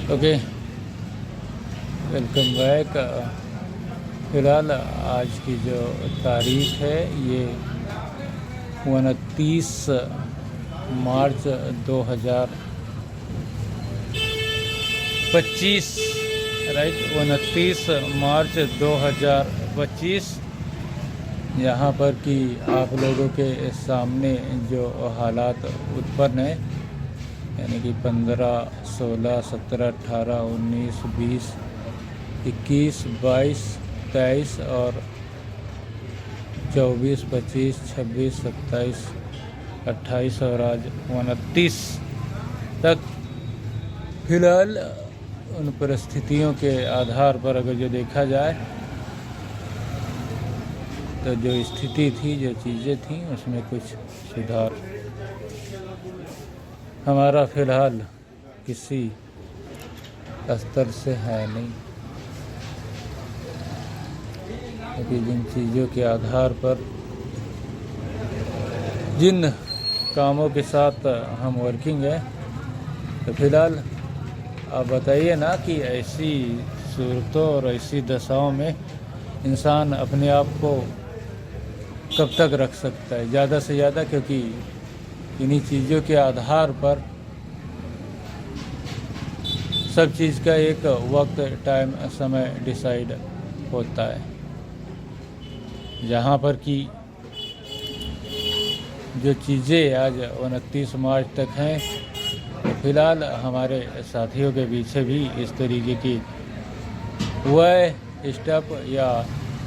Okay, welcome back. फ़िलहाल आज की जो तारीख है ये 29 मार्च 2025, राइट, 29 मार्च 2025। यहाँ पर कि आप लोगों के सामने जो हालात उत्पन्न हैं, यानी कि 15, 16, 17, 18, 19, 20, 21, 22, 23 और 24, 25, 26, 27, 28 और आज 29 तक फिलहाल उन परिस्थितियों के आधार पर अगर जो देखा जाए तो जो स्थिति थी, जो चीज़ें थीं, उसमें कुछ सुधार हमारा फ़िलहाल किसी स्तर से है नहीं, क्योंकि जिन चीज़ों के आधार पर, जिन कामों के साथ हम वर्किंग है, तो फ़िलहाल आप बताइए ना कि ऐसी सूरतों और ऐसी दशाओं में इंसान अपने आप को कब तक रख सकता है ज़्यादा से ज़्यादा, क्योंकि इन्हीं चीज़ों के आधार पर सब चीज़ का एक वक्त, टाइम, समय डिसाइड होता है। जहाँ पर कि जो चीज़ें आज 29 मार्च तक हैं, तो फिलहाल हमारे साथियों के पीछे भी इस तरीके की वह स्टेप या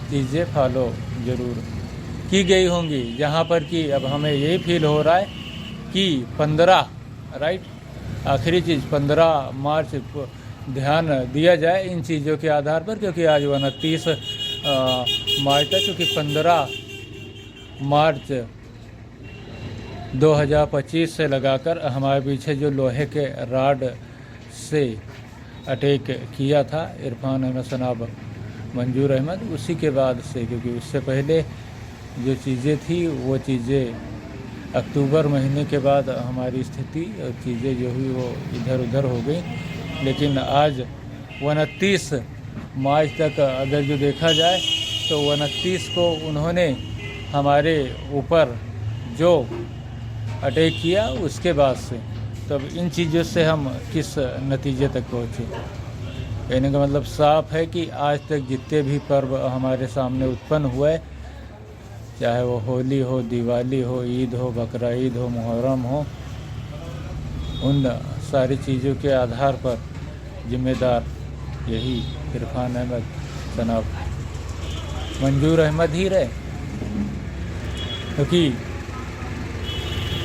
चीज़ें फॉलो ज़रूर की गई होंगी, जहाँ पर कि अब हमें यही फील हो रहा है कि 15, राइट, आखिरी चीज़ 15 मार्च को ध्यान दिया जाए इन चीज़ों के आधार पर, क्योंकि आज 29 मार्च तक, क्योंकि 15 मार्च 2025 से लगाकर हमारे पीछे जो लोहे के राड से अटैक किया था इरफान अहमद सनाब मंजूर अहमद, उसी के बाद से, क्योंकि उससे पहले जो चीज़ें थी वो चीज़ें अक्टूबर महीने के बाद हमारी स्थिति और चीज़ें जो हुई वो इधर उधर हो गई। लेकिन आज 29 मार्च तक अगर जो देखा जाए तो 29 को उन्होंने हमारे ऊपर जो अटैक किया, उसके बाद से तब इन चीज़ों से हम किस नतीजे तक पहुँचे। कहने का मतलब साफ है कि आज तक जितने भी पर्व हमारे सामने उत्पन्न हुए, चाहे वो होली हो, दिवाली हो, ईद हो, बकरा ईद हो, मुहर्रम हो, उन सारी चीज़ों के आधार पर जिम्मेदार यही इरफान अहमद जनाब मंजूर अहमद ही रहे, क्योंकि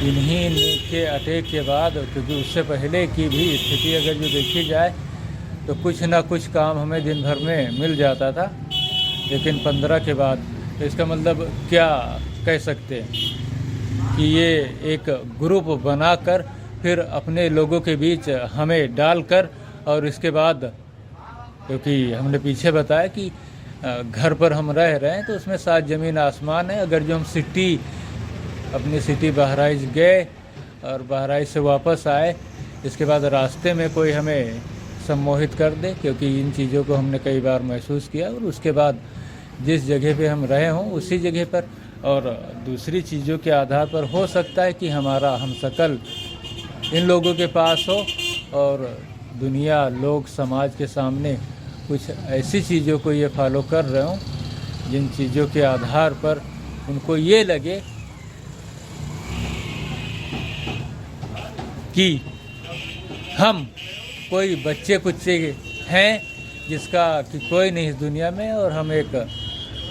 इन्हीं के अटैक के बाद, क्योंकि उससे पहले की भी स्थिति अगर जो देखी जाए तो कुछ ना कुछ काम हमें दिन भर में मिल जाता था, लेकिन 15 के बाद तो इसका मतलब क्या कह सकते हैं कि ये एक ग्रुप बनाकर फिर अपने लोगों के बीच हमें डालकर, और इसके बाद, क्योंकि हमने पीछे बताया कि घर पर हम रह रहे हैं तो उसमें साथ ज़मीन आसमान है। अगर जो हम अपनी सिटी बहराइच गए और बहराइच से वापस आए, इसके बाद रास्ते में कोई हमें सम्मोहित कर दे, क्योंकि इन चीज़ों को हमने कई बार महसूस किया, और उसके बाद जिस जगह पे हम रहे हों उसी जगह पर और दूसरी चीज़ों के आधार पर हो सकता है कि हमारा हमशक्ल इन लोगों के पास हो, और दुनिया, लोग, समाज के सामने कुछ ऐसी चीज़ों को ये फॉलो कर रहे हों जिन चीज़ों के आधार पर उनको ये लगे कि हम कोई बच्चे कुच्चे हैं जिसका कि कोई नहीं इस दुनिया में, और हम एक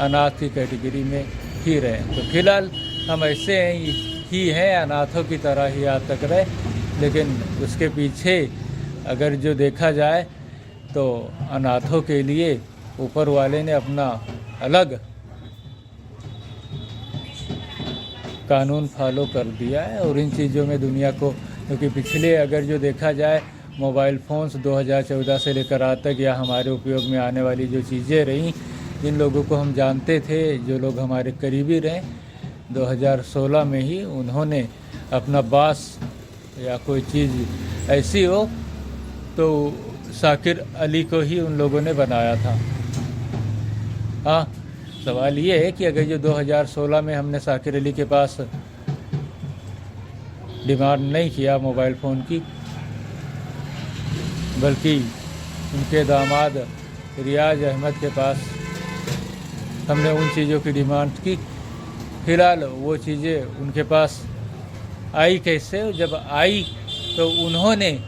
अनाथ की कैटेगरी में ही रहें। तो फिलहाल हम ऐसे ही हैं, अनाथों की तरह ही आज तक रहे, लेकिन उसके पीछे अगर जो देखा जाए तो अनाथों के लिए ऊपर वाले ने अपना अलग कानून फॉलो कर दिया है, और इन चीज़ों में दुनिया को, क्योंकि पिछले अगर जो देखा जाए मोबाइल फ़ोन्स 2014 से लेकर आज तक, या हमारे उपयोग में आने वाली जो चीज़ें रहीं, जिन लोगों को हम जानते थे, जो लोग हमारे करीबी रहे, 2016 में ही उन्होंने अपना बास या कोई चीज़ ऐसी हो तो शाकिर अली को ही उन लोगों ने बनाया था। हाँ, सवाल ये है कि अगर जो 2016 में हमने शाकिर अली के पास डिमांड नहीं किया मोबाइल फ़ोन की, बल्कि उनके दामाद रियाज अहमद के पास हमने उन चीज़ों की डिमांड की, फ़िलहाल वो चीज़ें उनके पास आई कैसे? जब आई तो उन्होंने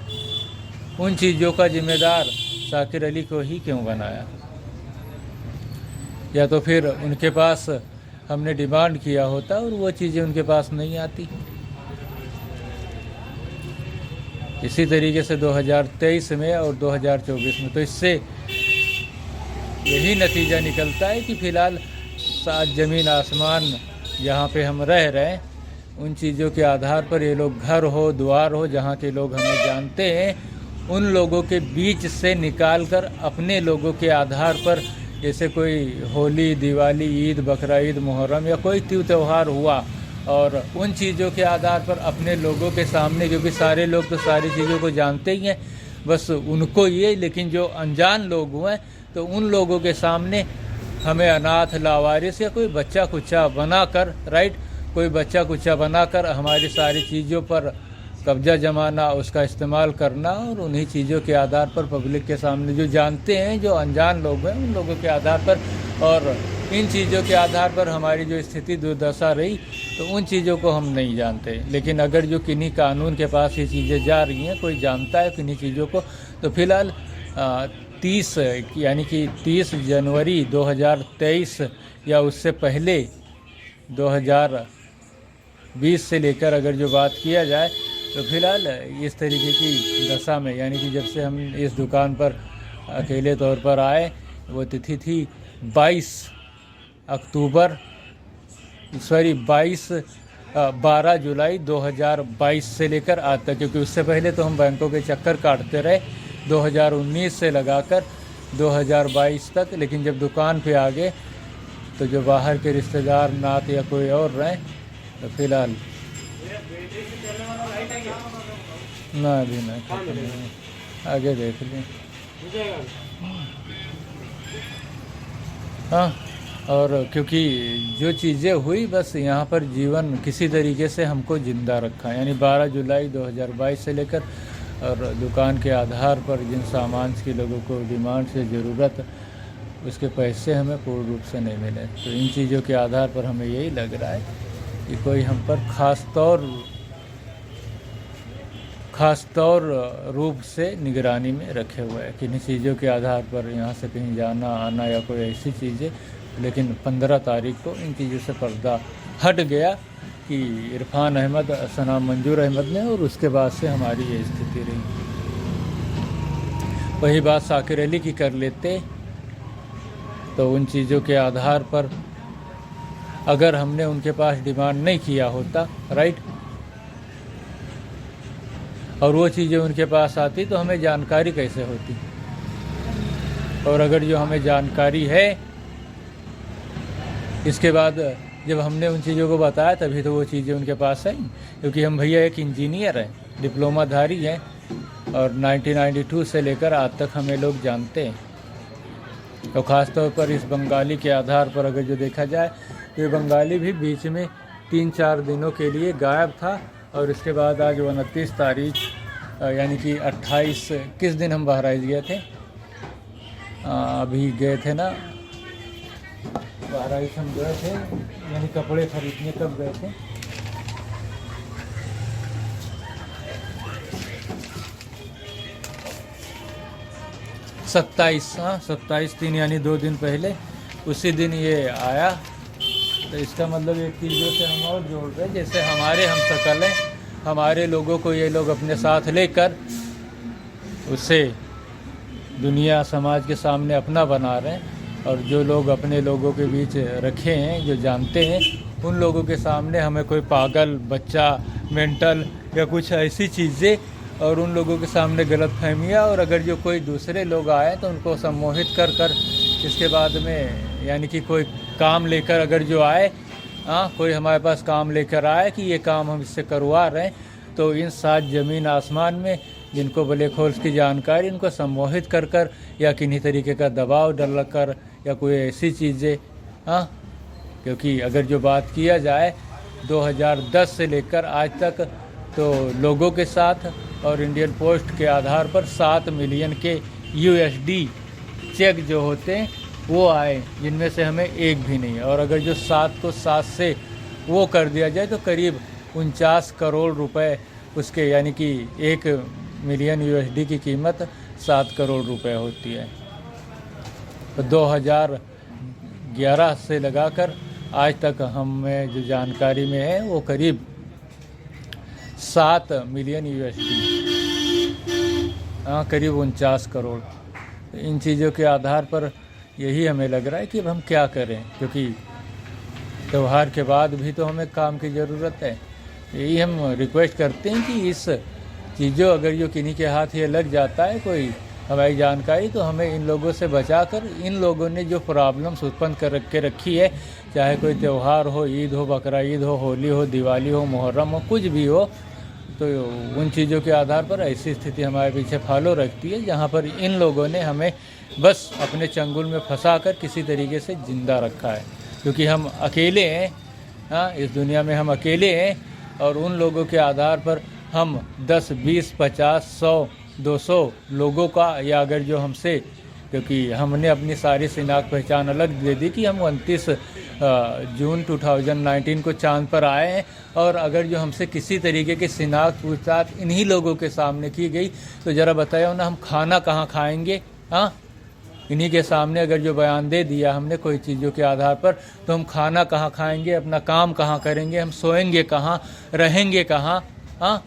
उन चीज़ों का जिम्मेदार शाकिर अली को ही क्यों बनाया? या तो फिर उनके पास हमने डिमांड किया होता और वो चीज़ें उनके पास नहीं आती। इसी तरीके से 2023 में और 2024 में तो इससे यही नतीजा निकलता है कि फ़िलहाल सात ज़मीन आसमान जहाँ पे हम रह रहे हैं, उन चीज़ों के आधार पर ये लोग घर हो द्वार हो जहाँ के लोग हमें जानते हैं, उन लोगों के बीच से निकाल कर अपने लोगों के आधार पर, जैसे कोई होली, दिवाली, ईद, बकरा ईद, मुहर्रम या कोई त्यौहार हुआ, और उन चीज़ों के आधार पर अपने लोगों के सामने, क्योंकि सारे लोग तो सारी चीज़ों को जानते ही हैं, बस उनको ये, लेकिन जो अनजान लोग हुए तो उन लोगों के सामने हमें अनाथ, लावारिस या कोई बच्चा कुच्चा बनाकर, राइट, कोई बच्चा कुच्चा बनाकर हमारी सारी चीज़ों पर कब्जा जमाना, उसका इस्तेमाल करना, और उन्हीं चीज़ों के आधार पर पब्लिक के सामने जो जानते हैं, जो अनजान लोग हैं, उन लोगों के आधार पर और इन चीज़ों के आधार पर हमारी जो स्थिति दुर्दशा रही, तो उन चीज़ों को हम नहीं जानते। लेकिन अगर जो किन्हीं कानून के पास ये चीज़ें जा रही हैं, कोई जानता है किन्हीं चीज़ों को, तो फिलहाल 30 यानी कि 30 जनवरी 2023 या उससे पहले 2020 से लेकर अगर जो बात किया जाए, तो फिलहाल इस तरीके की दशा में, यानी कि जब से हम इस दुकान पर अकेले तौर पर आए, वो तिथि थी 12 जुलाई 2022 से लेकर आज तक, क्योंकि उससे पहले तो हम बैंकों के चक्कर काटते रहे 2019 से लगाकर 2022 तक। लेकिन जब दुकान पे आ गए तो जो बाहर के रिश्तेदार, नात या कोई और रहे, तो फिलहाल ना अभी ना, आगे देख लें। हाँ, और क्योंकि जो चीज़ें हुई, बस यहाँ पर जीवन किसी तरीके से हमको ज़िंदा रखा, यानी 12 जुलाई 2022 से लेकर, और दुकान के आधार पर जिन सामान की लोगों को डिमांड से ज़रूरत, उसके पैसे हमें पूर्ण रूप से नहीं मिले। तो इन चीज़ों के आधार पर हमें यही लग रहा है कि कोई हम पर ख़ास तौर रूप से निगरानी में रखे हुए हैं, किन्हीं चीज़ों के आधार पर यहाँ से कहीं जाना आना या कोई ऐसी चीज़ें। लेकिन 15 तारीख को इन चीज़ों से पर्दा हट गया कि इरफान अहमद, सना मंजूर अहमद ने, और उसके बाद से हमारी ये स्थिति रही। वही बात शाकिर अली की कर लेते तो उन चीज़ों के आधार पर अगर हमने उनके पास डिमांड नहीं किया होता, राइट, और वो चीज़ें उनके पास आती तो हमें जानकारी कैसे होती? और अगर जो हमें जानकारी है, इसके बाद जब हमने उन चीज़ों को बताया तभी तो वो चीज़ें उनके पास आई, क्योंकि हम भैया एक इंजीनियर हैं, डिप्लोमाधारी हैं, और 1992 से लेकर आज तक हमें लोग जानते हैं। तो ख़ास तौर पर इस बंगाली के आधार पर अगर जो देखा जाए, तो ये बंगाली भी बीच में 3-4 दिनों के लिए गायब था, और इसके बाद आज 29 तारीख यानी कि 28, किस दिन हम बहराइच गए थे? अभी गए थे ना बहराइच, हम गए थे, यानी कपड़े खरीदने कब गए थे? 27, हाँ 27/3 यानी 2 दिन पहले, उसी दिन ये आया। तो इसका मतलब एक चीज़ों से हम और जोड़ रहे हैं, जैसे हमारे हम शकल हैं, हमारे लोगों को ये लोग अपने साथ लेकर उसे दुनिया समाज के सामने अपना बना रहे हैं, और जो लोग अपने लोगों के बीच रखे हैं, जो जानते हैं, उन लोगों के सामने हमें कोई पागल, बच्चा, मेंटल या कुछ ऐसी चीज़ें, और उन लोगों के सामने गलतफहमियाँ, और अगर जो कोई दूसरे लोग आए तो उनको सम्मोहित कर इसके बाद में, यानी कि कोई काम लेकर अगर जो आए, कोई हमारे पास काम लेकर आए कि ये काम हम इससे करवा रहे हैं, तो इन 7 ज़मीन आसमान में जिनको ब्लैक होल्स की जानकारी, इनको सम्मोहित कर कर या किन्हीं तरीके का दबाव डाल कर या कोई ऐसी चीज़ें। हाँ, क्योंकि अगर जो बात किया जाए 2010 से लेकर आज तक, तो लोगों के साथ और इंडियन पोस्ट के आधार पर 7 मिलियन के USD चेक जो होते हैं वो आए, जिनमें से हमें एक भी नहीं है। और अगर जो 7 को 7 से वो कर दिया जाए तो करीब 49 करोड़ रुपए उसके, यानी कि 1 मिलियन USD की कीमत 7 करोड़ रुपए होती है। तो 2011 से लगाकर आज तक हमें जो जानकारी में है वो करीब 7 मिलियन USD, करीब 49 करोड़। तो इन चीज़ों के आधार पर यही हमें लग रहा है कि अब हम क्या करें, क्योंकि त्यौहार के बाद भी तो हमें काम की ज़रूरत है। यही हम रिक्वेस्ट करते हैं कि इस चीज़ों अगर जो किन्हीं के हाथ ये लग जाता है कोई हमारी जानकारी, तो हमें इन लोगों से बचाकर, इन लोगों ने जो प्रॉब्लम्स उत्पन्न कर के रखी है, चाहे कोई त्यौहार हो, ईद हो, बकरा ईद हो, होली हो, दिवाली हो, मुहर्रम हो, कुछ भी हो, तो उन चीज़ों के आधार पर ऐसी स्थिति हमारे पीछे फॉलो रखती है जहाँ पर इन लोगों ने हमें बस अपने चंगुल में फंसा कर किसी तरीके से ज़िंदा रखा है। क्योंकि हम अकेले हैं, हाँ, इस दुनिया में हम अकेले हैं, और उन लोगों के आधार पर हम 10, 20, 50, 100, 200 लोगों का, या अगर जो हमसे, क्योंकि हमने अपनी सारी शिनाख्त पहचान अलग दे दी कि हम 29 जून 2019 को चांद पर आए हैं, और अगर जो हमसे किसी तरीके की शिनाख्त पूछताछ इन्हीं लोगों के सामने की गई तो ज़रा बताया ना, हम खाना कहाँ खाएंगे? हाँ, इन्हीं के सामने अगर जो बयान दे दिया हमने कोई चीज़ों के आधार पर, तो हम खाना कहाँ खाएंगे, अपना काम कहाँ करेंगे, हम सोएंगे कहाँ, रहेंगे कहाँ? हाँ,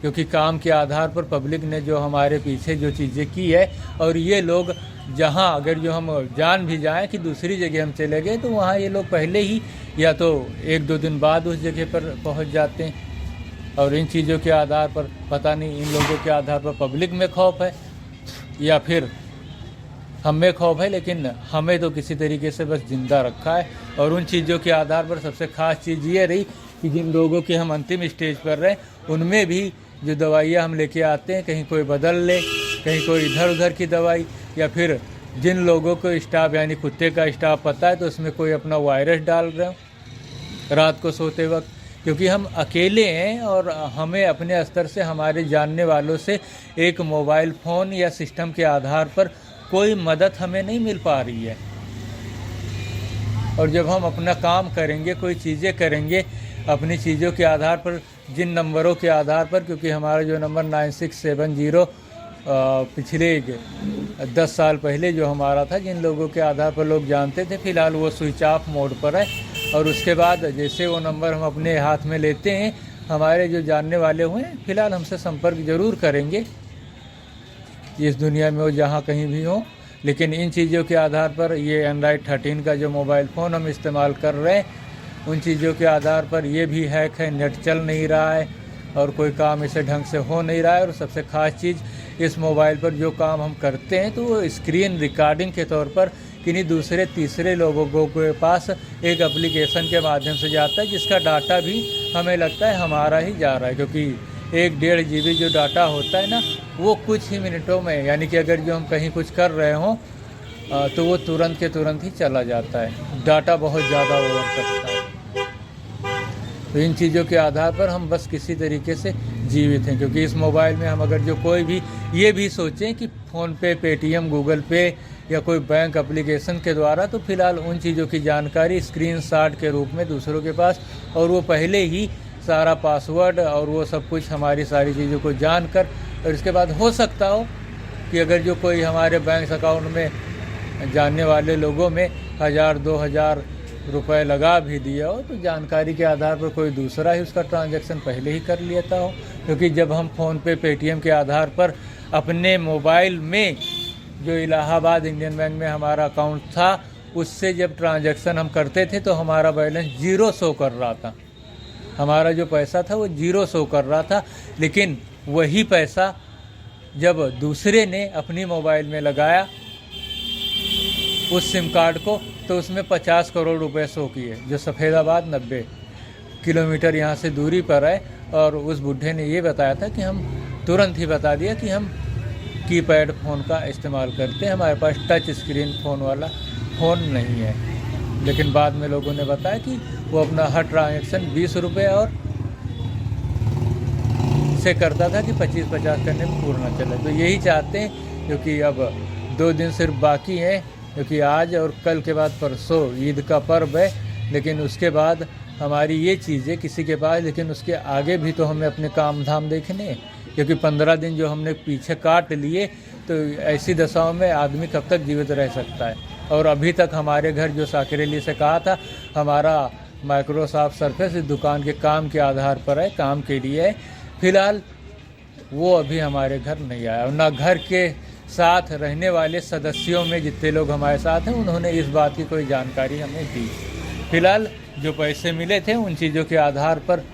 क्योंकि काम के आधार पर पब्लिक ने जो हमारे पीछे जो चीज़ें की है, और ये लोग जहाँ अगर जो हम जान भी जाएं कि दूसरी जगह हम चले गए, तो वहाँ ये लोग पहले ही या तो 1-2 दिन बाद उस जगह पर पहुँच जाते हैं। और इन चीज़ों के आधार पर पता नहीं इन लोगों के आधार पर पब्लिक में खौफ है या फिर हम में खौफ है, लेकिन हमें तो किसी तरीके से बस ज़िंदा रखा है। और उन चीज़ों के आधार पर सबसे ख़ास चीज़ ये रही कि जिन लोगों के हम अंतिम स्टेज पर रहे, उनमें भी जो दवाइयाँ हम लेके आते हैं, कहीं कोई बदल ले, कहीं कोई इधर उधर की दवाई, या फिर जिन लोगों को स्टाफ यानी कुत्ते का स्टाफ पता है तो उसमें कोई अपना वायरस डाल रहे हो रात को सोते वक्त। क्योंकि हम अकेले हैं और हमें अपने स्तर से, हमारे जानने वालों से एक मोबाइल फ़ोन या सिस्टम के आधार पर कोई मदद हमें नहीं मिल पा रही है। और जब हम अपना काम करेंगे, कोई चीज़ें करेंगे अपनी चीज़ों के आधार पर, जिन नंबरों के आधार पर, क्योंकि हमारा जो नंबर 9670 पिछले 10 साल पहले जो हमारा था, जिन लोगों के आधार पर लोग जानते थे, फ़िलहाल वो स्विच ऑफ मोड पर है। और उसके बाद जैसे वो नंबर हम अपने हाथ में लेते हैं, हमारे जो जानने वाले हुए फ़िलहाल हमसे संपर्क ज़रूर करेंगे इस दुनिया में वो जहाँ कहीं भी हो। लेकिन इन चीज़ों के आधार पर ये एंड्रॉयड 13 का जो मोबाइल फ़ोन हम इस्तेमाल कर रहे हैं, उन चीज़ों के आधार पर ये भी हैक है, नेट चल नहीं रहा है और कोई काम इसे ढंग से हो नहीं रहा है। और सबसे ख़ास चीज़, इस मोबाइल पर जो काम हम करते हैं तो वो स्क्रीन रिकॉर्डिंग के तौर पर किन्हीं दूसरे तीसरे लोगों के पास एक एप्लीकेशन के माध्यम से जाता है, जिसका डाटा भी हमें लगता है हमारा ही जा रहा है। क्योंकि 1-1.5 GB जो डाटा होता है ना, वो कुछ ही मिनटों में, यानी कि अगर जो हम कहीं कुछ कर रहे हों तो वो तुरंत के तुरंत ही चला जाता है। डाटा बहुत ज़्यादा ओवर करता है। तो इन चीज़ों के आधार पर हम बस किसी तरीके से जीवित हैं। क्योंकि इस मोबाइल में हम अगर जो कोई भी ये भी सोचें कि फ़ोनपे, पेटीएम, गूगल पे या कोई बैंक एप्लीकेशन के द्वारा, तो फ़िलहाल उन चीज़ों की जानकारी स्क्रीनशॉट के रूप में दूसरों के पास, और वो पहले ही सारा पासवर्ड और वो सब कुछ हमारी सारी चीज़ों को जानकर, और इसके बाद हो सकता हो कि अगर जो कोई हमारे बैंक अकाउंट में जानने वाले लोगों में 1000-2000 रुपए लगा भी दिया हो, तो जानकारी के आधार पर कोई दूसरा ही उसका ट्रांजैक्शन पहले ही कर लेता हो। क्योंकि जब हम फ़ोनपे, पेटीएम के आधार पर अपने मोबाइल में जो इलाहाबाद इंडियन बैंक में हमारा अकाउंट था, उससे जब ट्रांजैक्शन हम करते थे तो हमारा बैलेंस 0 शो कर रहा था, हमारा जो पैसा था वो 0 शो कर रहा था। लेकिन वही पैसा जब दूसरे ने अपनी मोबाइल में लगाया उस सिम कार्ड को, तो उसमें 50 करोड़ रुपए शो किए, जो सफ़ेदाबाद 90 किलोमीटर यहाँ से दूरी पर है। और उस बुढ़े ने ये बताया था कि हम तुरंत ही बता दिया कि हम कीपैड फ़ोन का इस्तेमाल करते हैं, हमारे पास टच स्क्रीन फ़ोन वाला फ़ोन नहीं है। लेकिन बाद में लोगों ने बताया कि वो अपना हर ट्रांजैक्शन 20 रुपये और से करता था कि 25-50 करने में पूर्ण चले। तो यही चाहते हैं, क्योंकि अब 2 दिन सिर्फ बाकी हैं, क्योंकि आज और कल के बाद परसों ईद का पर्व है। लेकिन उसके बाद हमारी ये चीज़ें किसी के पास, लेकिन उसके आगे भी तो हमें अपने काम धाम देखने हैं, क्योंकि 15 दिन जो हमने पीछे काट लिए, तो ऐसी दशाओं में आदमी कब तक जीवित रह सकता है। और अभी तक हमारे घर, जो साकिरेली से कहा था, हमारा माइक्रोसॉफ्ट सरफेस इस दुकान के काम के आधार पर है, काम के लिए है। फिलहाल वो अभी हमारे घर नहीं आया, और ना घर के साथ रहने वाले सदस्यों में जितने लोग हमारे साथ हैं उन्होंने इस बात की कोई जानकारी हमें दी। फिलहाल जो पैसे मिले थे उन चीज़ों के आधार पर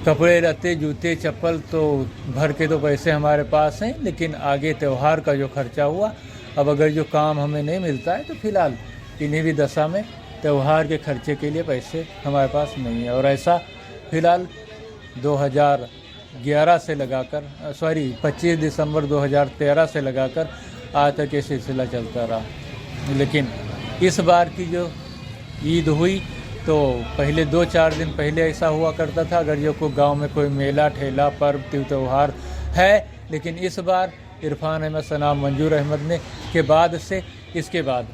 कपड़े लत्ते जूते चप्पल तो भर के तो पैसे हमारे पास हैं, लेकिन आगे त्यौहार का जो खर्चा हुआ, अब अगर जो काम हमें नहीं मिलता है तो फिलहाल इन्हीं भी दशा में त्यौहार के खर्चे के लिए पैसे हमारे पास नहीं है। और ऐसा फिलहाल 2011 से लगाकर 25 दिसंबर 2013 से लगाकर आज तक ये सिलसिला चलता रहा। लेकिन इस बार की जो ईद हुई तो पहले 2-4 दिन पहले ऐसा हुआ करता था, अगर जो कोई गांव में कोई मेला ठेला पर्व त्यौहार है। लेकिन इस बार इरफान अहमद सनाम मंजूर अहमद ने के बाद से इसके बाद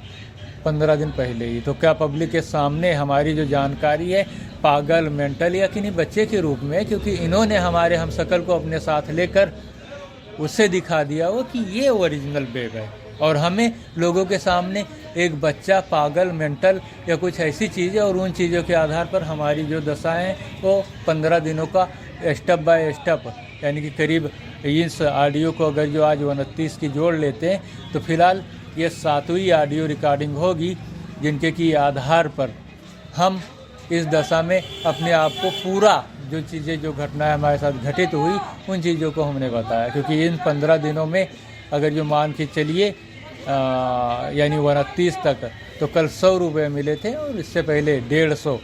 15 दिन पहले ही, तो क्या पब्लिक के सामने हमारी जो जानकारी है पागल मेंटल या किन्हीं बच्चे के रूप में, क्योंकि इन्होंने हमारे हम शकल को अपने साथ लेकर उससे दिखा दिया वो कि ये ओरिजिनल बेब है, और हमें लोगों के सामने एक बच्चा पागल मेंटल या कुछ ऐसी चीज़ें, और उन चीज़ों के आधार पर हमारी जो दशाएँ वो 15 दिनों का स्टेप बाय स्टेप, यानी कि करीब इस ऑडियो को अगर जो आज 29 की जोड़ लेते हैं तो फिलहाल ये 7वीं ऑडियो रिकॉर्डिंग होगी, जिनके की आधार पर हम इस दशा में अपने आप को पूरा जो चीज़ें जो घटनाएं हमारे साथ घटित हुई उन चीज़ों को हमने बताया। क्योंकि इन 15 दिनों में अगर जो मान के चलिए यानी 29 तक, तो कल 100 रुपये मिले थे और इससे पहले 150,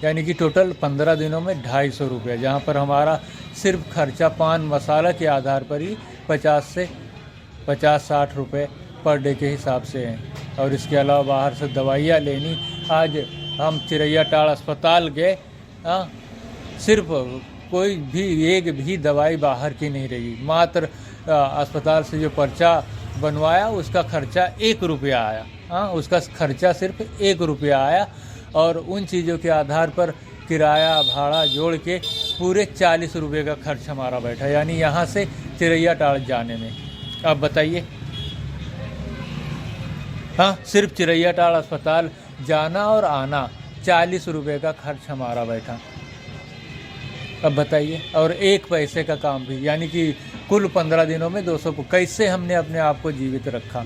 यानी कि टोटल 15 दिनों में 250 रुपये, जहाँ पर हमारा सिर्फ खर्चा पान मसाला के आधार पर ही 50-60 रुपये पर डे के हिसाब से हैं। और इसके अलावा बाहर से दवाइयाँ लेनी, आज हम चिरैया टाड़ अस्पताल गए, सिर्फ कोई भी एक भी दवाई बाहर की नहीं रही, मात्र अस्पताल से जो पर्चा बनवाया उसका खर्चा 1 रुपया आया। उसका खर्चा सिर्फ 1 रुपया आया, और उन चीज़ों के आधार पर किराया भाड़ा जोड़ के पूरे 40 रुपये का खर्च हमारा बैठा, यानी यहाँ से चिरैया टाड़ जाने में। अब बताइए, सिर्फ चिरैया टाड़ अस्पताल जाना और आना 40 रुपये का खर्च हमारा बैठा। अब बताइए, और 1 पैसे का काम भी, यानी कि कुल 15 दिनों में 200 को कैसे हमने अपने आप को जीवित रखा।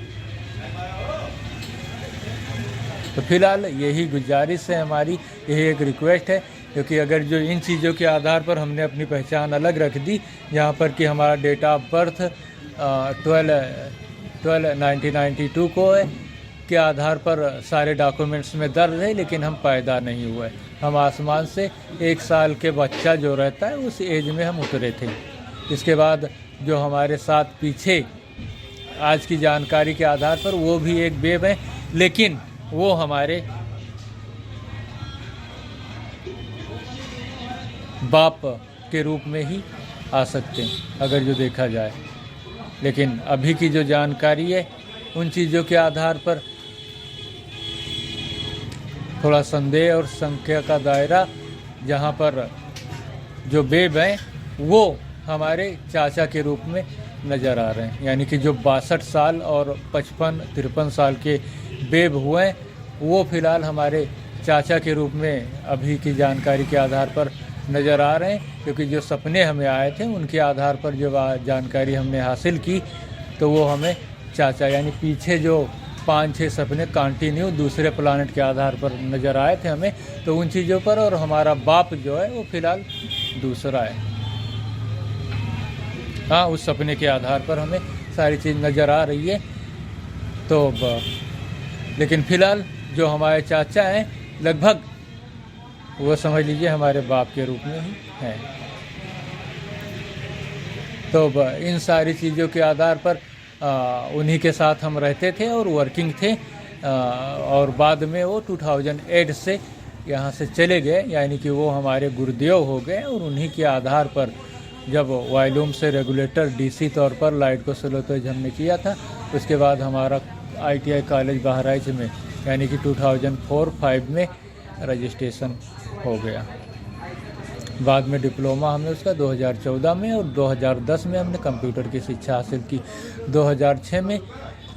तो फिलहाल यही गुजारिश है हमारी, यही एक रिक्वेस्ट है, क्योंकि अगर जो इन चीज़ों के आधार पर हमने अपनी पहचान अलग रख दी, जहाँ पर कि हमारा डेट ऑफ बर्थ 12/1992 को है, के आधार पर सारे डॉक्यूमेंट्स में दर्ज है, लेकिन हम पैदा नहीं हुए। हम आसमान से 1 साल के बच्चा जो रहता है उस एज में हम उतरे थे। इसके बाद जो हमारे साथ पीछे आज की जानकारी के आधार पर वो भी एक बेब है, लेकिन वो हमारे बाप के रूप में ही आ सकते हैं अगर जो देखा जाए। लेकिन अभी की जो जानकारी है उन चीज़ों के आधार पर थोड़ा संदेह और संख्या का दायरा, जहाँ पर जो बेब हैं वो हमारे चाचा के रूप में नज़र आ रहे हैं, यानी कि जो 62 साल और 55-53 साल के बेब हुए हैं वो फ़िलहाल हमारे चाचा के रूप में अभी की जानकारी के आधार पर नज़र आ रहे हैं। क्योंकि जो सपने हमें आए थे उनके आधार पर जो जानकारी हमने हासिल की, तो वो हमें चाचा, यानी पीछे जो 5-6 सपने कंटिन्यू दूसरे प्लानट के आधार पर नज़र आए थे हमें, तो उन चीज़ों पर, और हमारा बाप जो है वो फ़िलहाल दूसरा है। उस सपने के आधार पर हमें सारी चीज़ नज़र आ रही है। तो लेकिन फ़िलहाल जो हमारे चाचा हैं लगभग वो समझ लीजिए हमारे बाप के रूप में ही हैं। तो इन सारी चीज़ों के आधार पर उन्हीं के साथ हम रहते थे और वर्किंग थे। और बाद में वो 2008 से यहाँ से चले गए, यानी कि वो हमारे गुरुदेव हो गए। और उन्हीं के आधार पर जब वॉल्यूम से रेगुलेटर डीसी तौर पर लाइट को सलोतेज हमने किया था, उसके बाद हमारा ITI कॉलेज बहराइच में यानी कि 2004-05 में रजिस्ट्रेशन हो गया। बाद में डिप्लोमा हमने उसका 2014 में, और 2010 में हमने कंप्यूटर की शिक्षा हासिल की। 2006 में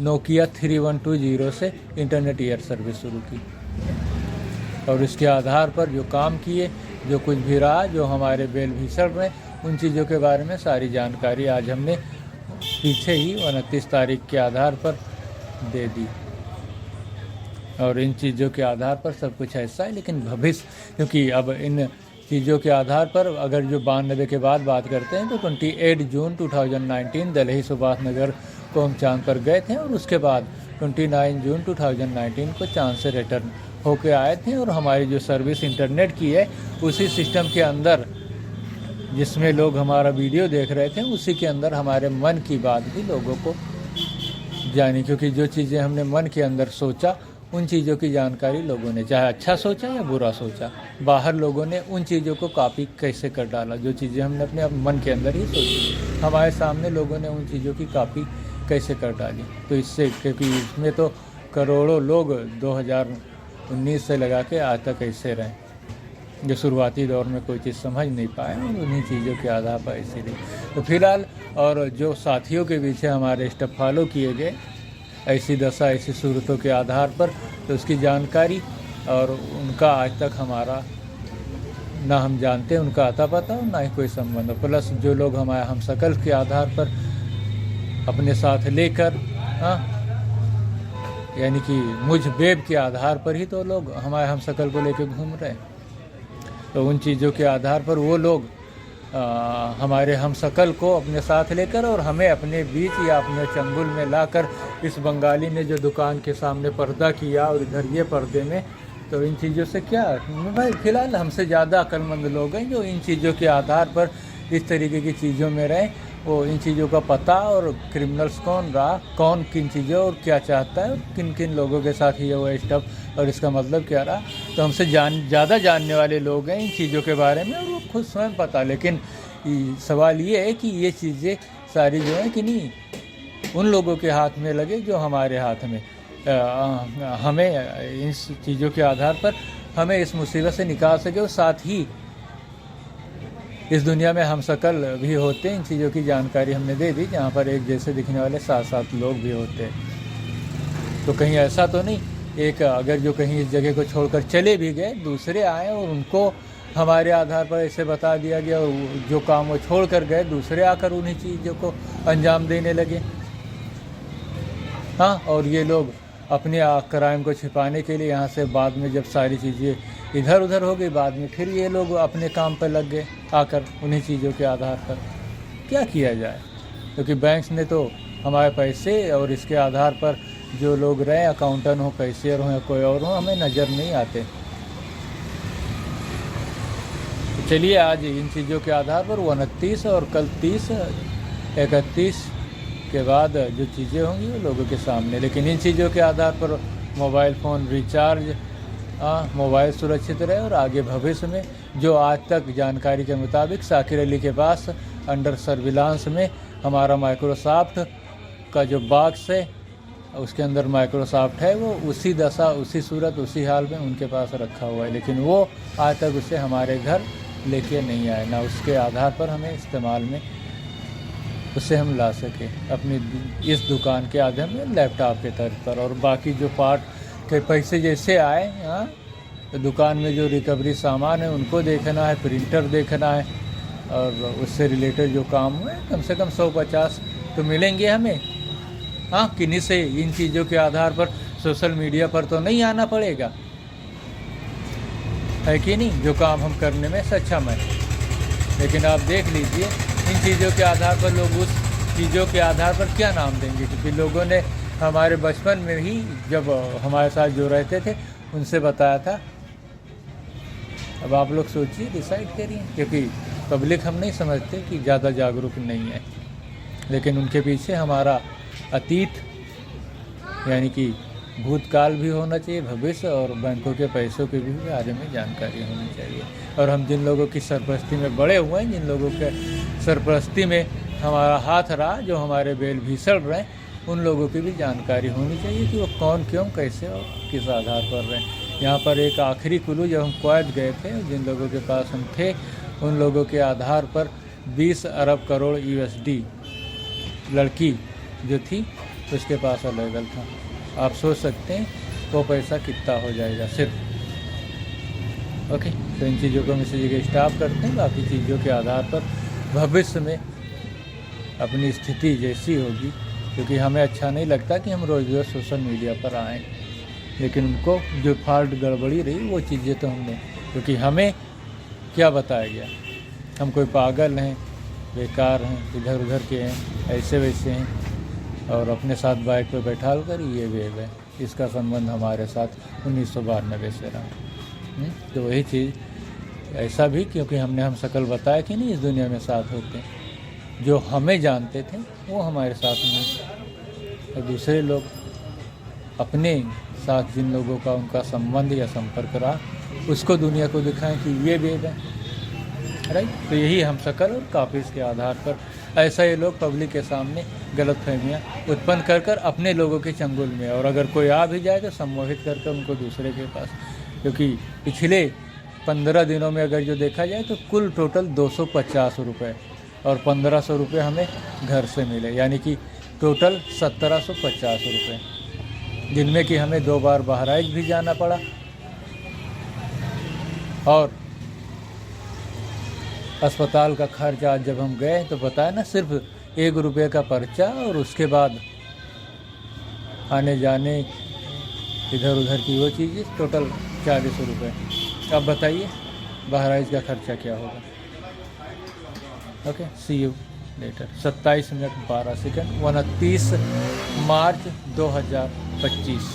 नोकिया 3120 से इंटरनेट एयर सर्विस शुरू की, और इसके आधार पर जो काम किए, जो कुछ भी रहा, जो हमारे बेल भीषण रहे, उन चीज़ों के बारे में सारी जानकारी आज हमने पीछे ही 29 तारीख के आधार पर दे दी। और इन चीज़ों के आधार पर सब कुछ ऐसा है, लेकिन भविष्य, क्योंकि अब इन चीज़ों के आधार पर अगर जो 92 के बाद बात करते हैं तो 28 जून 2019 दिल्ली सुभाष नगर को हम चांद पर गए थे, और उसके बाद 29 जून 2019 को चांद से रिटर्न होके आए थे। और हमारी जो सर्विस इंटरनेट की है, उसी सिस्टम के अंदर जिसमें लोग हमारा वीडियो देख रहे थे, उसी के अंदर हमारे मन की बात भी लोगों को जानी, क्योंकि जो चीज़ें हमने मन के अंदर सोचा, उन चीज़ों की जानकारी लोगों ने, चाहे अच्छा सोचा या बुरा सोचा, बाहर लोगों ने उन चीज़ों को कॉपी कैसे कर डाला। जो चीज़ें हमने अपने मन के अंदर ही सोची, हमारे सामने लोगों ने उन चीज़ों की कॉपी कैसे कर डाली। तो इससे, क्योंकि इसमें तो करोड़ों लोग 2019 से लगा के आज तक ऐसे रहे, जो शुरुआती दौर में कोई चीज़ समझ नहीं पाए, और उन्हीं चीज़ों के आधार पर ऐसे रही। तो फिलहाल, और जो साथियों के पीछे हमारे स्टेप फॉलो किए गए, ऐसी दशा, ऐसी सूरतों के आधार पर, तो उसकी जानकारी और उनका आज तक हमारा ना हम जानते उनका आता पता और ना ही कोई संबंध। प्लस जो लोग हमारे हम शकल के आधार पर अपने साथ लेकर, यानी कि मुझ बेब के आधार पर ही तो लोग हमारे हम शकल को लेकर घूम रहे हैं। तो उन चीज़ों के आधार पर वो लोग हमारे हम शकल को अपने साथ लेकर और हमें अपने बीच या अपने चंगुल में लाकर, इस बंगाली ने जो दुकान के सामने पर्दा किया और इधर ये पर्दे में, तो इन चीज़ों से क्या भाई, फिलहाल हमसे ज़्यादा अक्लमंद लोग हैं जो इन चीज़ों के आधार पर इस तरीके की चीज़ों में रहें। वो इन चीज़ों का पता, और क्रिमिनल्स कौन रहा, कौन किन चीज़ों और क्या चाहता है, और किन किन लोगों के साथ ये वो स्टफ, और इसका मतलब क्या रहा, तो हमसे ज़्यादा जानने वाले लोग हैं इन चीज़ों के बारे में, और वो खुद स्वयं पता। लेकिन सवाल ये है कि ये चीज़ें सारी जो हैं कि नहीं उन लोगों के हाथ में लगे जो हमारे हाथ में, हमें इन चीज़ों के आधार पर हमें इस मुसीबत से निकाल सके, और साथ ही इस दुनिया में हम शकल भी होते हैं। इन चीज़ों की जानकारी हमने दे दी, जहाँ पर एक जैसे दिखने वाले 7-7 लोग भी होते हैं। तो कहीं ऐसा तो नहीं, एक अगर जो कहीं इस जगह को छोड़कर चले भी गए, दूसरे आए और उनको हमारे आधार पर ऐसे बता दिया गया, और जो काम वो छोड़ कर गए, दूसरे आकर उन्हीं चीज़ों को अंजाम देने लगे। हाँ, और ये लोग अपने क्राइम को छिपाने के लिए यहाँ से बाद में जब सारी चीज़ें इधर उधर हो गई, बाद में फिर ये लोग अपने काम पर लग गए आकर उन्हीं चीज़ों के आधार पर। क्या किया जाए, क्योंकि बैंक्स ने तो हमारे पैसे और इसके आधार पर जो लोग रहे, अकाउंटेंट हो, कैशियर हो या कोई और हो, हमें नज़र नहीं आते। तो चलिए आज इन चीज़ों के आधार पर 29 और कल 30, 31 के बाद जो चीज़ें होंगी वो लोगों के सामने। लेकिन इन चीज़ों के आधार पर मोबाइल फ़ोन रिचार्ज, मोबाइल सुरक्षित रहे, और आगे भविष्य में जो आज तक जानकारी के मुताबिक शाकिर अली के पास अंडर सर्विलांस में हमारा माइक्रोसॉफ्ट का जो बॉक्स है, उसके अंदर माइक्रोसॉफ्ट है, वो उसी दशा, उसी सूरत, उसी हाल में उनके पास रखा हुआ है। लेकिन वो आज तक उसे हमारे घर लेके नहीं आए, ना उसके आधार पर हमें इस्तेमाल में उससे हम ला सके अपनी इस दुकान के आधार में लैपटॉप के तर्ज पर। और बाकी जो पार्ट के पैसे जैसे आए, तो दुकान में जो रिकवरी सामान है उनको देखना है, प्रिंटर देखना है, और उससे रिलेटेड जो काम हुए कम से कम 150 तो मिलेंगे हमें। हाँ, किन्हीं से इन चीज़ों के आधार पर सोशल मीडिया पर तो नहीं आना पड़ेगा, है कि नहीं, जो काम हम करने में सक्षम है। लेकिन आप देख लीजिए इन चीज़ों के आधार पर लोग उस चीज़ों के आधार पर क्या नाम देंगे, क्योंकि लोगों ने हमारे बचपन में ही जब हमारे साथ जो रहते थे उनसे बताया था। अब आप लोग सोचिए, डिसाइड करिए, क्योंकि पब्लिक हम नहीं समझते कि ज़्यादा जागरूक नहीं है। लेकिन उनके पीछे हमारा अतीत यानी कि भूतकाल भी होना चाहिए, भविष्य, और बैंकों के पैसों के भी बारे में जानकारी होनी चाहिए। और हम जिन लोगों की सरपरस्ती में बड़े हुए हैं, जिन लोगों के सरपरस्ती में हमारा हाथ रहा, जो हमारे बेल भीसड़ रहे हैं, उन लोगों की भी जानकारी होनी चाहिए कि वो कौन, क्यों, कैसे और किस आधार पर रहे। यहाँ पर एक आखिरी कुल्लू, जब हम कुवैत गए थे, जिन लोगों के पास हम थे, उन लोगों के आधार पर 20 अरब करोड़ USD लड़की जो थी उसके पास अवेलेबल था। आप सोच सकते हैं वो पैसा कितना हो जाएगा सिर्फ। ओके, तो इन चीज़ों को हम इसी जगह स्टॉप करते हैं। बाकी चीज़ों के आधार पर भविष्य में अपनी स्थिति जैसी होगी, क्योंकि हमें अच्छा नहीं लगता कि हम रोज़ रोज़ सोशल मीडिया पर आएँ, लेकिन उनको जो फॉल्ट गड़बड़ी रही वो चीज़ें तो हमने, क्योंकि हमें क्या बताया गया, हम कोई पागल हैं, बेकार हैं, इधर उधर के हैं, ऐसे वैसे हैं, और अपने साथ बाइक पे बैठा कर ये वेब है, इसका संबंध हमारे साथ 1992 से रहा। तो वही चीज़ ऐसा भी, क्योंकि हमने हम शकल बताया कि नहीं इस दुनिया में साथ होते हैं, जो हमें जानते थे वो हमारे साथ नहीं, और दूसरे लोग अपने साथ जिन लोगों का उनका संबंध या संपर्क रहा उसको दुनिया को दिखाएं कि ये वेब है, राइट। तो यही हम शकल और काफिज के आधार पर ऐसा ये लोग पब्लिक के सामने गलतफहमियाँ उत्पन्न कर कर अपने लोगों के चंगुल में, और अगर कोई आ भी जाए तो सम्मोहित करके उनको दूसरे के पास, क्योंकि पिछले 15 दिनों में अगर जो देखा जाए तो कुल टोटल 250 रुपये और 1500 रुपये हमें घर से मिले, यानी कि टोटल 1750 रुपये, जिनमें कि हमें 2 बार बहराइच भी जाना पड़ा, और अस्पताल का खर्च आज जब हम गए तो बताया ना, सिर्फ 1 रुपये का पर्चा, और उसके बाद आने जाने इधर उधर की वो चीज़ें टोटल 40 रुपये। अब बताइए बहराइच का खर्चा क्या होगा। Okay, see you later. 27 minute 12 second, 29 March 2025।